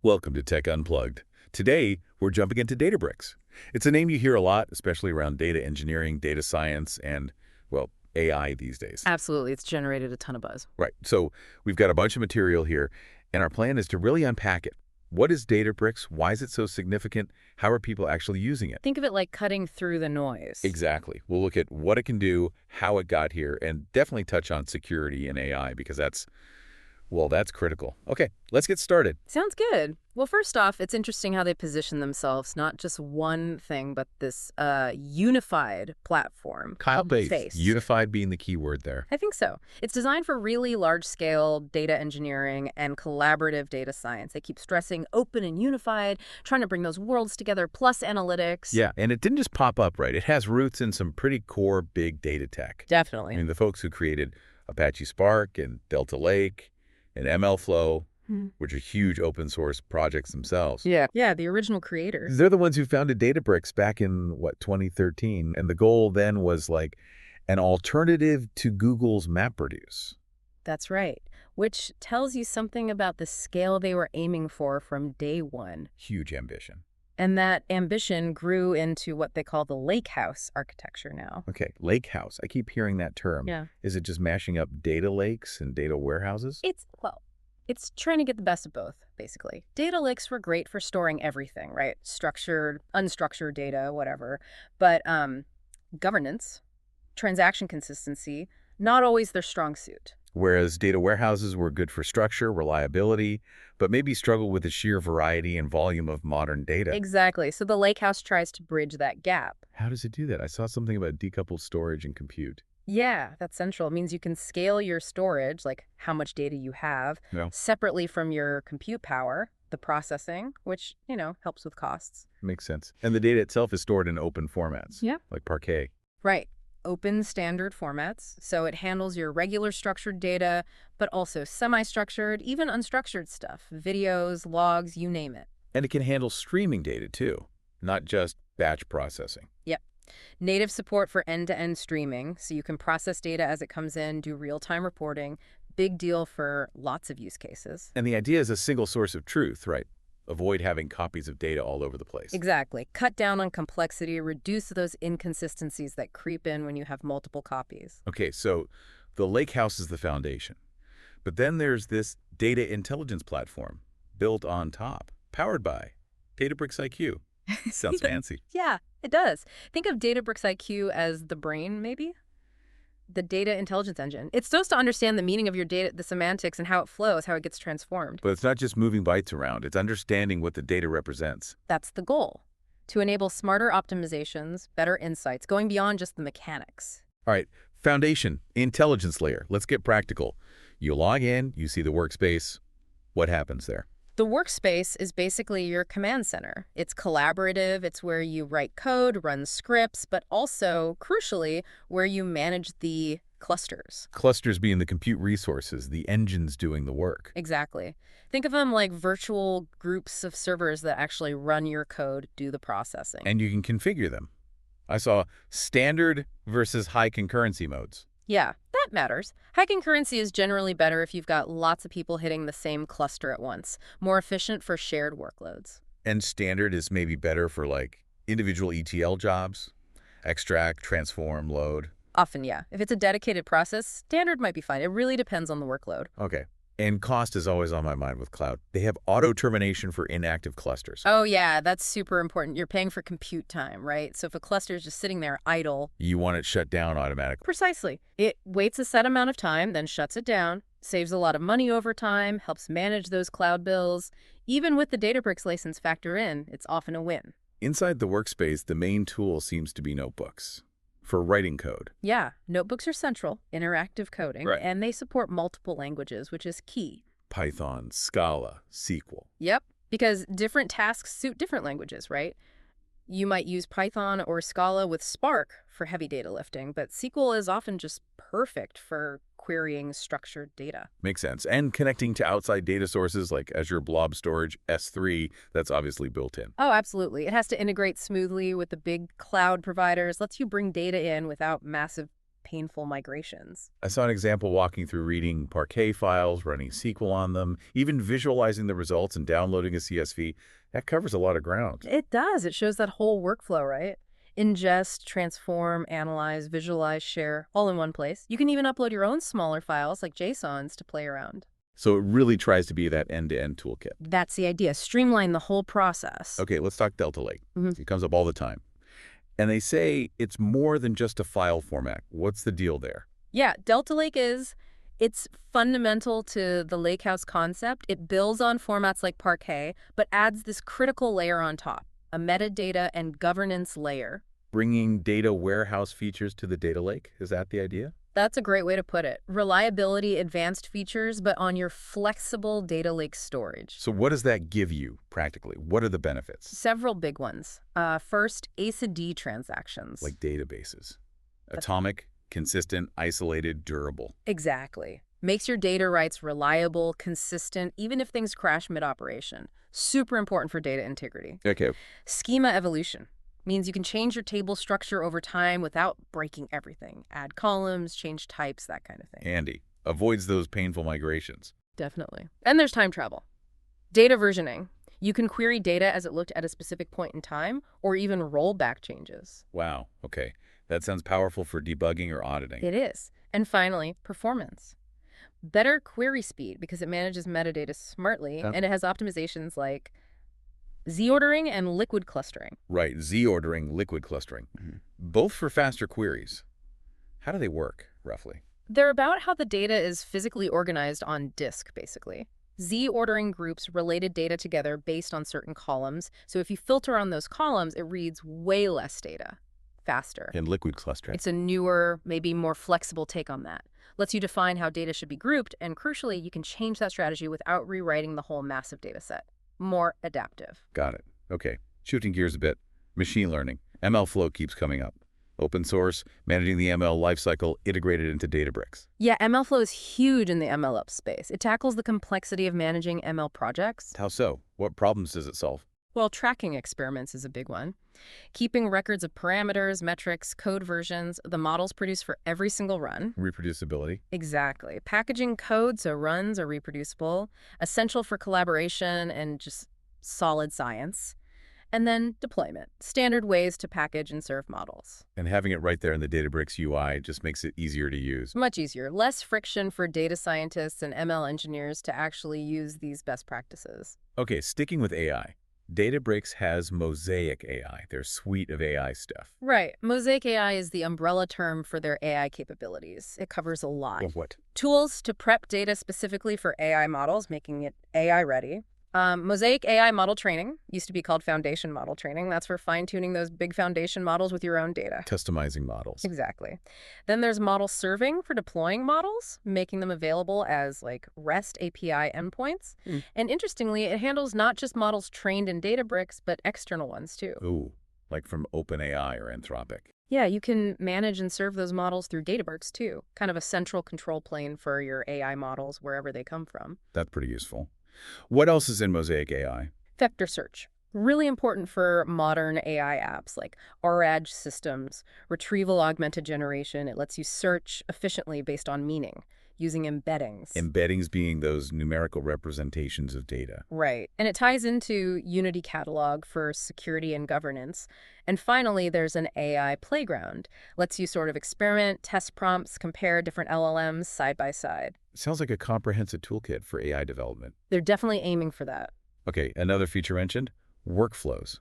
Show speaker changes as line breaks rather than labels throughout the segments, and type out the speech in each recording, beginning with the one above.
Welcome to Tech Unplugged. Today, we're jumping into Databricks. It's a name you hear a lot, especially around data engineering, data science, and, well, AI these days.
Absolutely. It's generated a ton of buzz.
Right, so we've got a bunch of material here, and our plan is to really unpack it. What is Databricks? Why is it so significant? How are people actually using it?
Think of it like cutting through the noise.
Exactly. We'll look at what it can do, how it got here, and definitely touch on security and AI because that's critical. Okay, let's get started.
Sounds good. Well, first off, it's interesting how they position themselves, not just one thing, but this unified platform.
Cloud-based,
Space.
unified being the key word there.
I think so. It's designed for really large-scale data engineering and collaborative data science. They keep stressing open and unified, trying to bring those worlds together, plus analytics.
Yeah, and it didn't just pop up, right? It has roots in some pretty core big data tech.
Definitely.
I mean, the folks who created Apache Spark and Delta Lake and MLflow, which are huge open source projects themselves.
Yeah, the original creators.
They're the ones who founded Databricks back in, 2013. And the goal then was like an alternative to Google's MapReduce.
That's right, which tells you something about the scale they were aiming for from day one.
Huge ambition.
And that ambition grew into what they call the lakehouse architecture now.
Okay, lakehouse. I keep hearing that term.
Yeah.
Is it just mashing up data lakes and data warehouses?
It's trying to get the best of both, basically. Data lakes were great for storing everything, right? Structured, unstructured data, whatever. But governance, transaction consistency, not always their strong suit.
Whereas data warehouses were good for structure, reliability, but maybe struggle with the sheer variety and volume of modern data.
Exactly. So the lakehouse tries to bridge that gap.
How does it do that? I saw something about decoupled storage and compute.
Yeah, that's central. It means you can scale your storage, like how much data you have,
Yeah.
separately from your compute power, the processing, which, helps with costs.
Makes sense. And the data itself is stored in open formats.
Yeah.
Like Parquet.
Right. Open standard formats. So it handles your regular structured data, but also semi-structured, even unstructured stuff, videos, logs, you name it.
And it can handle streaming data too, not just batch processing.
Yep. Native support for end-to-end streaming, so you can process data as it comes in, do real-time reporting. Big deal for lots of use cases.
And the idea is a single source of truth, right? Avoid having copies of data all over the place.
Exactly. Cut down on complexity, reduce those inconsistencies that creep in when you have multiple copies.
Okay, so the lakehouse is the foundation. But then there's this data intelligence platform built on top, powered by Databricks IQ. Sounds fancy.
Yeah, it does. Think of Databricks IQ as the brain, maybe? The data intelligence engine. It's supposed to understand the meaning of your data, the semantics, and how it flows, how it gets transformed.
But it's not just moving bytes around. It's understanding what the data represents.
That's the goal. To enable smarter optimizations, better insights, going beyond just the mechanics.
All right, foundation, intelligence layer. Let's get practical. You log in, you see the workspace. What happens there?
The workspace is basically your command center. It's collaborative, it's where you write code, run scripts, but also, crucially, where you manage the clusters.
Clusters being the compute resources, the engines doing the work.
Exactly. Think of them like virtual groups of servers that actually run your code, do the processing.
And you can configure them. I saw standard versus high concurrency modes.
Yeah, that matters. High concurrency is generally better if you've got lots of people hitting the same cluster at once. More efficient for shared workloads.
And standard is maybe better for like individual ETL jobs, extract, transform, load.
Often, yeah. If it's a dedicated process, standard might be fine. It really depends on the workload.
Okay. And cost is always on my mind with cloud. They have auto termination for inactive clusters.
Oh, yeah, that's super important. You're paying for compute time, right? So if a cluster is just sitting there idle.
You want it shut down automatically.
Precisely. It waits a set amount of time, then shuts it down, saves a lot of money over time, helps manage those cloud bills. Even with the Databricks license factor in, it's often a win.
Inside the workspace, the main tool seems to be notebooks for writing code.
Yeah, notebooks are central, interactive coding,
Right.
And they support multiple languages, which is key.
Python, Scala, SQL.
Yep, because different tasks suit different languages, right? You might use Python or Scala with Spark for heavy data lifting, but SQL is often just perfect for querying structured data.
Makes sense. And connecting to outside data sources like Azure Blob Storage, S3, that's obviously built in.
Oh, absolutely. It has to integrate smoothly with the big cloud providers, lets you bring data in without massive painful migrations.
I saw an example walking through reading Parquet files, running SQL on them, even visualizing the results and downloading a CSV. That covers a lot of ground.
It does. It shows that whole workflow, right? Ingest, transform, analyze, visualize, share, all in one place. You can even upload your own smaller files like JSONs to play around.
So it really tries to be that end-to-end toolkit.
That's the idea. Streamline the whole process.
Okay, let's talk Delta Lake. It comes up all the time. And they say it's more than just a file format. What's the deal there?
Yeah, Delta Lake it's fundamental to the lakehouse concept. It builds on formats like Parquet, but adds this critical layer on top, a metadata and governance layer.
Bringing data warehouse features to the data lake? Is that the idea?
That's a great way to put it. Reliability, advanced features, but on your flexible data lake storage.
So what does that give you, practically? What are the benefits?
Several big ones. First, A/D transactions.
Like databases. Atomic, consistent, isolated, durable.
Exactly. Makes your data writes reliable, consistent, even if things crash mid-operation. Super important for data integrity.
Okay.
Schema evolution means you can change your table structure over time without breaking everything. Add columns, change types, that kind of thing.
Handy. Avoids those painful migrations.
Definitely. And there's time travel. Data versioning. You can query data as it looked at a specific point in time, or even roll back changes.
Wow. Okay. That sounds powerful for debugging or auditing.
It is. And finally, performance. Better query speed because it manages metadata smartly, and it has optimizations like Z-ordering and liquid clustering.
Right. Z-ordering, liquid clustering. Both for faster queries. How do they work, roughly?
They're about how the data is physically organized on disk, basically. Z-ordering groups related data together based on certain columns. So if you filter on those columns, it reads way less data, faster.
And liquid clustering.
It's a newer, maybe more flexible take on that. Lets you define how data should be grouped, and crucially, you can change that strategy without rewriting the whole massive data set. More adaptive.
Got it. Okay. Shifting gears a bit. Machine learning. MLflow keeps coming up. Open source, managing the ML lifecycle integrated into Databricks.
Yeah, MLflow is huge in the MLOps space. It tackles the complexity of managing ML projects.
How so? What problems does it solve?
Well, tracking experiments is a big one. Keeping records of parameters, metrics, code versions, the models produced for every single run.
Reproducibility.
Exactly. Packaging code so runs are reproducible, essential for collaboration and just solid science. And then deployment, standard ways to package and serve models.
And having it right there in the Databricks UI just makes it easier to use.
Much easier. Less friction for data scientists and ML engineers to actually use these best practices.
Okay, sticking with AI. Databricks has Mosaic AI, their suite of AI stuff.
Right. Mosaic AI is the umbrella term for their AI capabilities. It covers a lot.
Of what?
Tools to prep data specifically for AI models, making it AI ready. Mosaic AI model training used to be called foundation model training. That's for fine-tuning those big foundation models with your own data.
Customizing models.
Exactly. Then there's model serving for deploying models, making them available as like REST API endpoints. And interestingly, it handles not just models trained in Databricks, but external ones too.
Ooh, like from OpenAI or Anthropic.
Yeah, you can manage and serve those models through Databricks too. Kind of a central control plane for your AI models wherever they come from.
That's pretty useful. What else is in Mosaic AI?
Vector search. Really important for modern AI apps like RAG systems, retrieval augmented generation. It lets you search efficiently based on meaning, using embeddings.
Embeddings being those numerical representations of data.
Right. And it ties into Unity Catalog for security and governance. And finally, there's an AI playground. Lets you sort of experiment, test prompts, compare different LLMs side by side.
Sounds like a comprehensive toolkit for AI development.
They're definitely aiming for that.
Okay, another feature mentioned, workflows.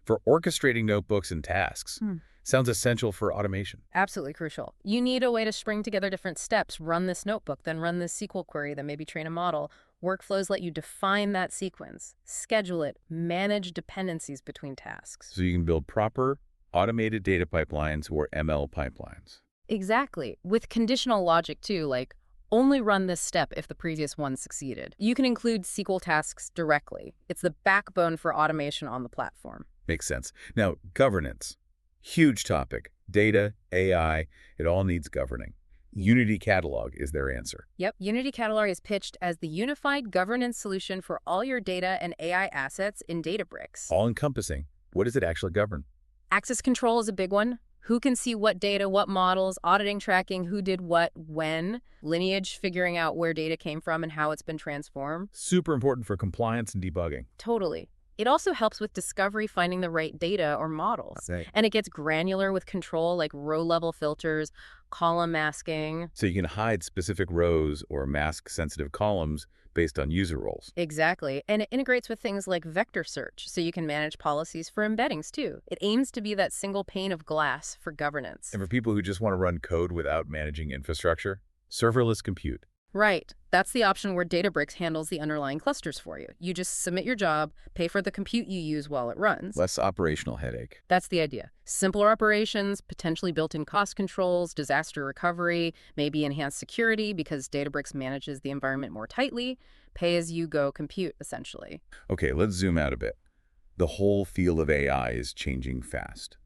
For orchestrating notebooks and tasks. Sounds essential for automation.
Absolutely crucial. You need a way to string together different steps. Run this notebook, then run this SQL query, then maybe train a model. Workflows let you define that sequence, schedule it, manage dependencies between tasks.
So you can build proper automated data pipelines or ML pipelines.
Exactly. With conditional logic too, like only run this step if the previous one succeeded. You can include SQL tasks directly. It's the backbone for automation on the platform.
Makes sense. Now, governance. Huge topic. Data, AI, it all needs governing. Unity Catalog is their answer.
Yep, Unity Catalog is pitched as the unified governance solution for all your data and AI assets in Databricks.
All-encompassing. What does it actually govern?
Access control is a big one. Who can see what data, what models, auditing, tracking, who did what, when, lineage, figuring out where data came from and how it's been transformed.
Super important for compliance and debugging.
Totally. It also helps with discovery, finding the right data or models.
Right.
And it gets granular with control like row-level filters, column masking.
So you can hide specific rows or mask sensitive columns based on user roles.
Exactly. And it integrates with things like vector search, so you can manage policies for embeddings too. It aims to be that single pane of glass for governance.
And for people who just want to run code without managing infrastructure, serverless compute.
Right. That's the option where Databricks handles the underlying clusters for you. You just submit your job, pay for the compute you use while it runs.
Less operational headache.
That's the idea. Simpler operations, potentially built-in cost controls, disaster recovery, maybe enhanced security because Databricks manages the environment more tightly, pay-as-you-go compute, essentially.
Okay, let's zoom out a bit. The whole field of AI is changing fast.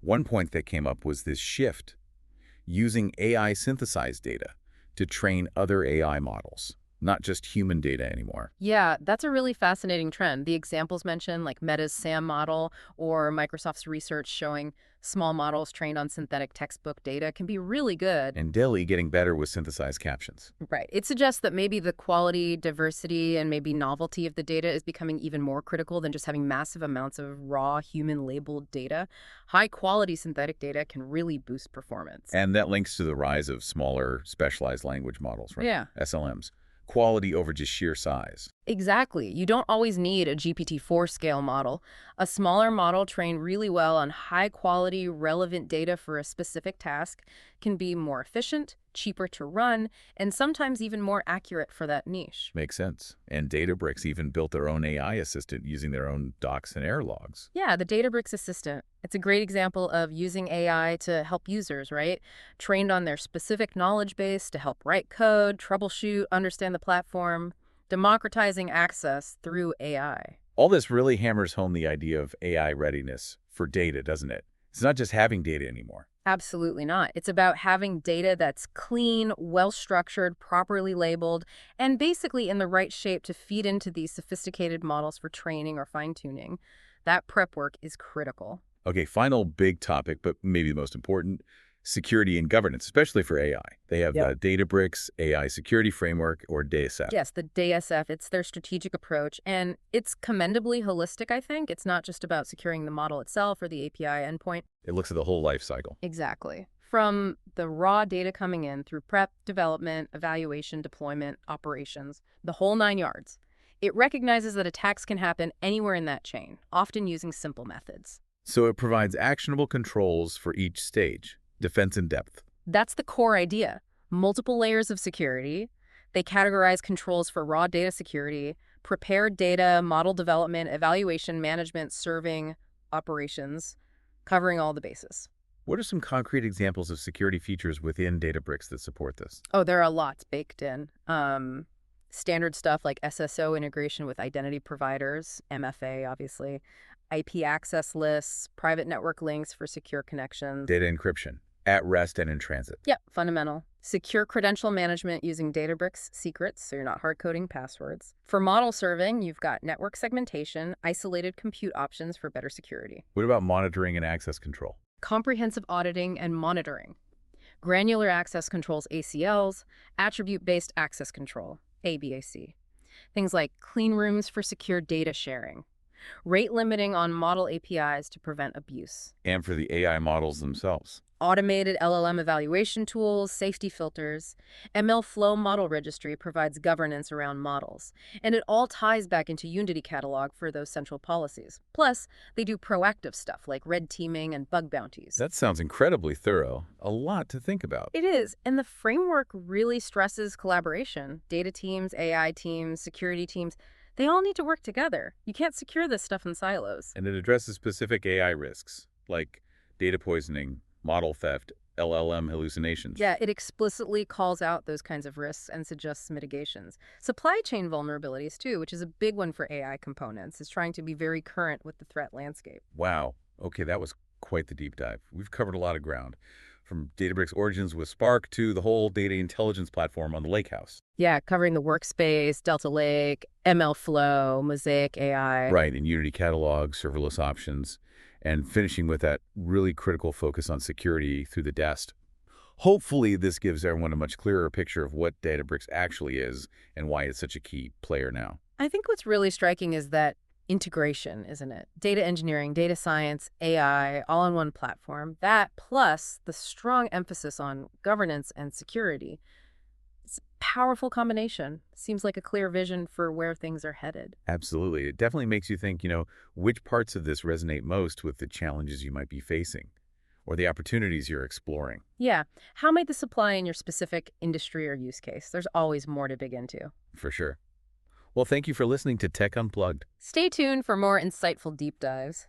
One point that came up was this shift, using AI synthesized data to train other AI models, not just human data anymore.
Yeah, that's a really fascinating trend. The examples mentioned, like Meta's SAM model or Microsoft's research showing small models trained on synthetic textbook data can be really good.
And Delhi getting better with synthesized captions.
Right. It suggests that maybe the quality, diversity, and maybe novelty of the data is becoming even more critical than just having massive amounts of raw human-labeled data. High-quality synthetic data can really boost performance.
And that links to the rise of smaller specialized language models, right?
Yeah.
SLMs. Quality over just sheer size.
Exactly. You don't always need a GPT-4 scale model. A smaller model trained really well on high-quality, relevant data for a specific task can be more efficient, cheaper to run, and sometimes even more accurate for that niche.
Makes sense. And Databricks even built their own AI assistant using their own docs and error logs.
Yeah, the Databricks Assistant. It's a great example of using AI to help users, right? Trained on their specific knowledge base to help write code, troubleshoot, understand the platform, democratizing access through AI.
All this really hammers home the idea of AI readiness for data, doesn't it? It's not just having data anymore.
Absolutely not. It's about having data that's clean, well-structured, properly labeled, and basically in the right shape to feed into these sophisticated models for training or fine-tuning. That prep work is critical.
Okay, final big topic, but maybe the most important, security and governance, especially for AI. They have the Databricks AI Security Framework, or DASF.
Yes, the DSF, it's their strategic approach, and it's commendably holistic, I think. It's not just about securing the model itself or the API endpoint.
It looks at the whole life cycle.
Exactly. From the raw data coming in through prep, development, evaluation, deployment, operations, the whole 9 yards. It recognizes that attacks can happen anywhere in that chain, often using simple methods.
So it provides actionable controls for each stage, defense in depth.
That's the core idea. Multiple layers of security. They categorize controls for raw data security, prepared data, model development, evaluation, management, serving, operations, covering all the bases.
What are some concrete examples of security features within Databricks that support this?
Oh, there are lots baked in. Standard stuff like SSO integration with identity providers, MFA, obviously, IP access lists, private network links for secure connections.
Data encryption, at rest and in transit.
Yep, fundamental. Secure credential management using Databricks secrets, so you're not hard-coding passwords. For model serving, you've got network segmentation, isolated compute options for better security.
What about monitoring and access control?
Comprehensive auditing and monitoring. Granular access controls, ACLs, attribute-based access control, ABAC. Things like clean rooms for secure data sharing. Rate limiting on model APIs to prevent abuse.
And for the AI models themselves.
Automated LLM evaluation tools, safety filters. MLflow Model Registry provides governance around models. And it all ties back into Unity Catalog for those central policies. Plus, they do proactive stuff like red teaming and bug bounties.
That sounds incredibly thorough. A lot to think about.
It is, and the framework really stresses collaboration. Data teams, AI teams, security teams, they all need to work together. You can't secure this stuff in silos.
And it addresses specific AI risks, like data poisoning, model theft, LLM hallucinations.
Yeah, it explicitly calls out those kinds of risks and suggests mitigations. Supply chain vulnerabilities, too, which is a big one for AI components, is trying to be very current with the threat landscape.
Wow. Okay, that was quite the deep dive. We've covered a lot of ground. from Databricks origins with Spark to the whole data intelligence platform on the lakehouse.
Yeah, covering the workspace, Delta Lake, ML Flow, Mosaic AI.
Right, and Unity Catalog, serverless options, and finishing with that really critical focus on security through the DEST. Hopefully, this gives everyone a much clearer picture of what Databricks actually is and why it's such a key player now.
I think what's really striking is that integration, isn't it? Data engineering, data science, AI, all on one platform. That plus the strong emphasis on governance and security. It's a powerful combination. Seems like a clear vision for where things are headed.
Absolutely. It definitely makes you think, which parts of this resonate most with the challenges you might be facing or the opportunities you're exploring.
Yeah. How might this apply in your specific industry or use case? There's always more to dig into.
For sure. Well, thank you for listening to Tech Unplugged.
Stay tuned for more insightful deep dives.